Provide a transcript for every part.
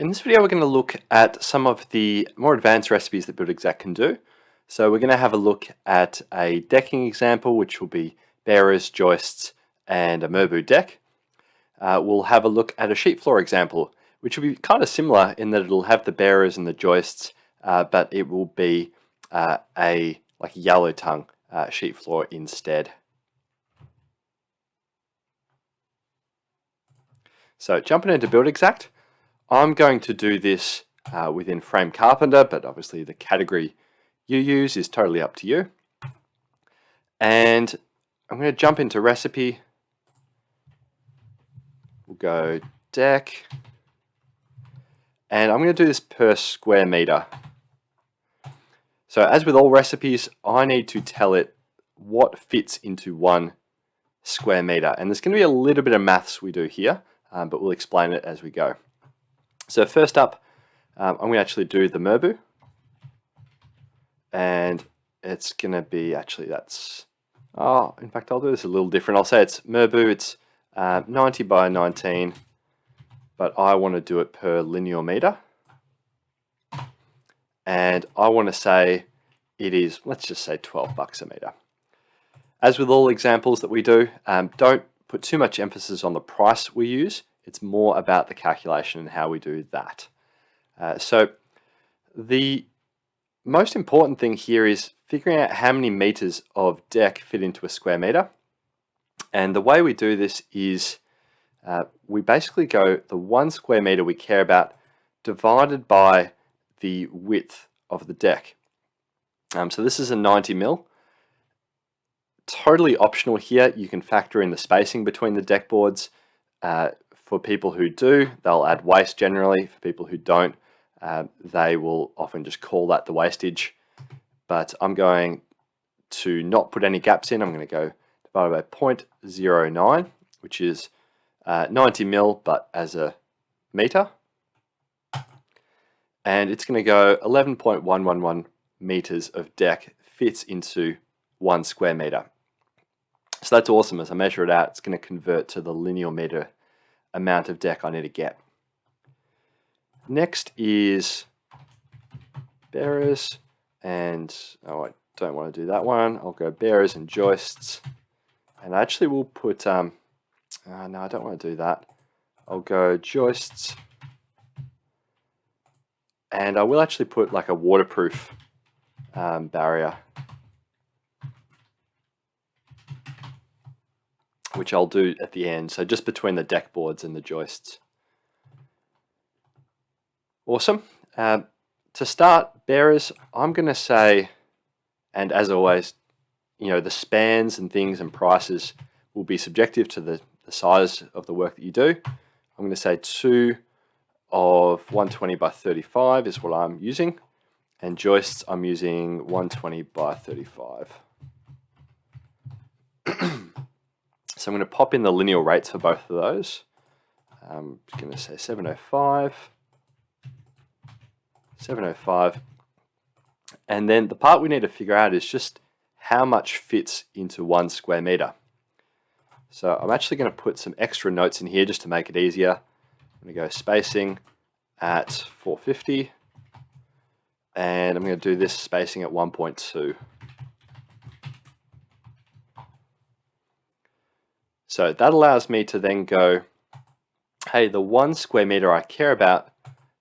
In this video we're going to look at some of the more advanced recipes that Buildxact can do. So we're going to have a look at a decking example, which will be bearers, joists and a Merbu deck. We'll have a look at a sheet floor example, which will be kind of similar in that it'll have the bearers and the joists, but it will be a yellow tongue sheet floor instead. So jumping into Buildxact, I'm going to do this within Frame Carpenter, but obviously the category you use is totally up to you. And I'm going to jump into recipe. We'll go deck. And I'm going to do this per square meter. So as with all recipes, I need to tell it what fits into 1 square meter. And there's going to be a little bit of maths we do here, but we'll explain it as we go. So first up, I'm going to actually do the Merbu, and it's going to be in fact I'll do this a little different. I'll say it's Merbu, it's 90 by 19, but I want to do it per linear meter, and I want to say it is, let's just say $12 a meter. As with all examples that we do, don't put too much emphasis on the price we use. It's more about the calculation and how we do that. So the most important thing here is figuring out how many meters of deck fit into a square meter. And the way we do this is we basically go the 1 square meter we care about divided by the width of the deck. So this is a 90 mil. Totally optional here. You can factor in the spacing between the deck boards. For people who do, they'll add waste generally. For people who don't, they will often just call that the wastage. But I'm going to not put any gaps in. I'm going to go divided by 0.09, which is 90 mil, but as a meter. And it's going to go 11.111 meters of deck fits into 1 square meter. So that's awesome. As I measure it out, it's going to convert to the linear meter amount of deck I need to get. Next is bearers, and I don't want to do that one. I'll go bearers and joists, and I actually will put no, I don't want to do that. I'll go joists, and I will actually put like a waterproof barrier, which I'll do at the end, so just between the deck boards and the joists. Awesome. To start bearers, I'm going to say, and as always, the spans and things and prices will be subjective to the size of the work that you do. I'm going to say 2 of 120 by 35 is what I'm using, and joists I'm using 120 by 35. So I'm going to pop in the linear rates for both of those. I'm going to say 705, 705. And then the part we need to figure out is just how much fits into 1 square meter. So I'm actually going to put some extra notes in here just to make it easier. I'm going to go spacing at 450. And I'm going to do this spacing at 1.2. So that allows me to then go, hey, the 1 square meter I care about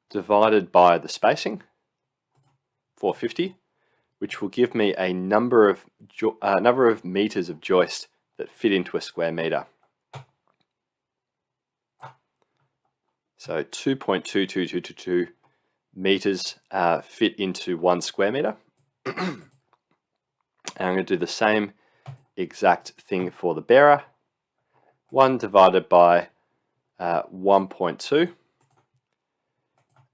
divided by the spacing, 450, which will give me a number of meters of joist that fit into a square meter. So 2.22222 meters fit into 1 square meter. And I'm going to do the same exact thing for the bearer. 1 divided by 1.2,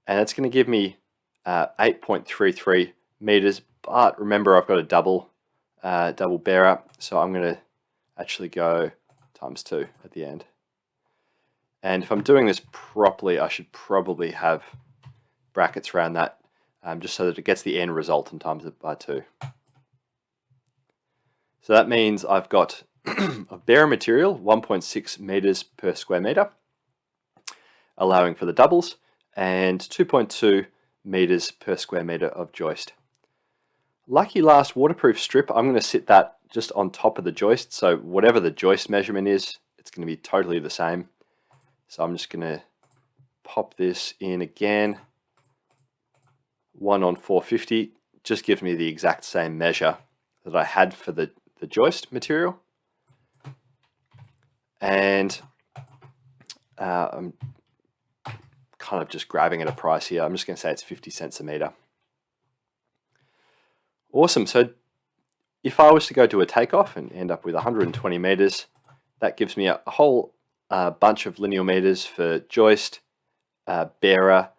and it's going to give me 8.33 meters, but remember I've got a double bearer, so I'm going to actually go times 2 at the end. And if I'm doing this properly, I should probably have brackets around that, just so that it gets the end result and times it by 2. So that means I've got of bearer material, 1.6 meters per square meter, allowing for the doubles, and 2.2 meters per square meter of joist. Lucky last waterproof strip, I'm going to sit that just on top of the joist, so whatever the joist measurement is, it's going to be totally the same. So I'm just going to pop this in again. 1 on 450 just gives me the exact same measure that I had for the joist material. And I'm kind of just grabbing at a price here. I'm just going to say it's 50 cents a meter. Awesome. So if I was to go do a takeoff and end up with 120 meters, that gives me a whole bunch of lineal meters for joist, bearer,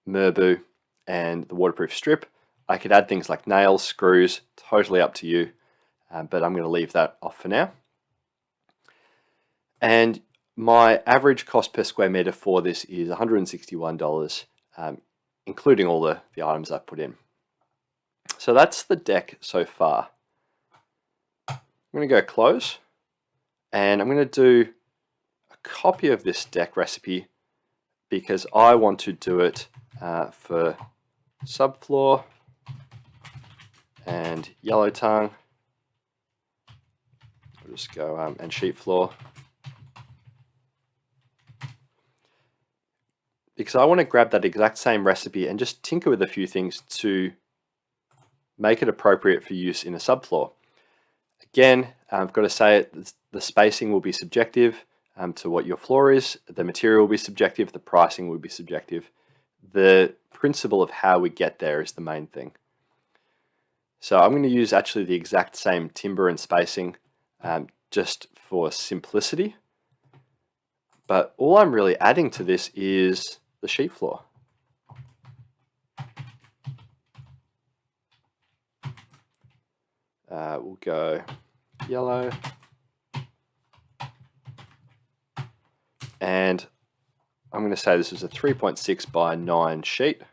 merbu, and the waterproof strip. I could add things like nails, screws, totally up to you, but I'm going to leave that off for now. And my average cost per square meter for this is $161, including all the items I've put in. So that's the deck so far. I'm going to go close, and I'm going to do a copy of this deck recipe because I want to do it for subfloor and yellow tongue. I'll just go and sheet floor, because I want to grab that exact same recipe and just tinker with a few things to make it appropriate for use in a subfloor. Again, I've got to say it, the spacing will be subjective to what your floor is, the material will be subjective, the pricing will be subjective. The principle of how we get there is the main thing. So I'm going to use actually the exact same timber and spacing just for simplicity. But all I'm really adding to this is the sheet floor. We'll go yellow. And I'm going to say this is a 3.6 by 9 sheet.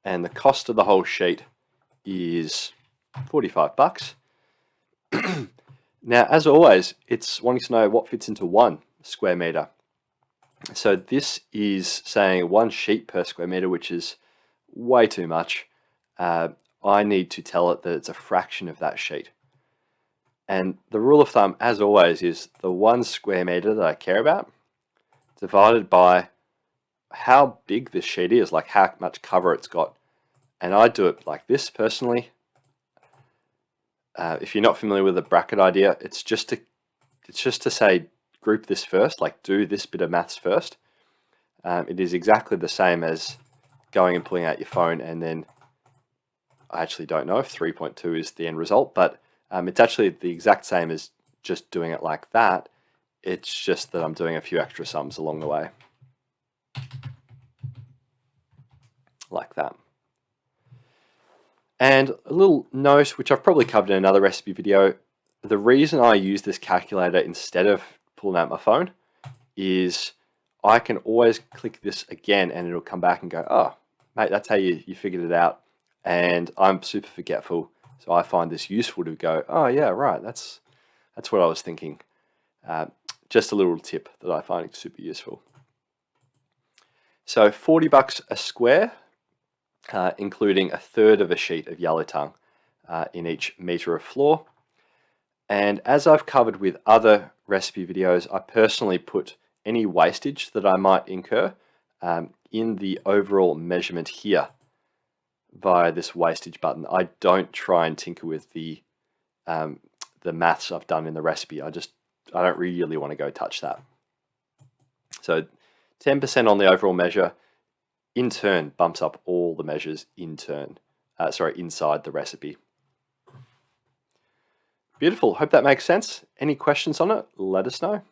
And the cost of the whole sheet is 45 bucks. Now, as always, it's wanting to know what fits into 1 square meter. So this is saying 1 sheet per square meter, which is way too much. I need to tell it that it's a fraction of that sheet. And the rule of thumb, as always, is the 1 square meter that I care about divided by how big this sheet is, like how much cover it's got. And I do it like this personally. If you're not familiar with the bracket idea, it's just to say group this first, like do this bit of maths first. It is exactly the same as going and pulling out your phone, and then I actually don't know if 3.2 is the end result, but it's actually the exact same as just doing it like that. It's just that I'm doing a few extra sums along the way. Like that. And a little note, which I've probably covered in another recipe video, the reason I use this calculator instead of pulling out my phone is I can always click this again and it'll come back and go, oh, mate, that's how you figured it out. And I'm super forgetful, so I find this useful to go, oh yeah, right, that's what I was thinking. Just a little tip that I find super useful. So 40 bucks a square, including 1/3 of a sheet of yellow tongue in each meter of floor. And as I've covered with other recipe videos, I personally put any wastage that I might incur in the overall measurement here via this wastage button. I don't try and tinker with the maths I've done in the recipe. I don't really want to go touch that. So 10% on the overall measure in turn bumps up all the measures inside the recipe. Beautiful. Hope that makes sense. Any questions on it? Let us know.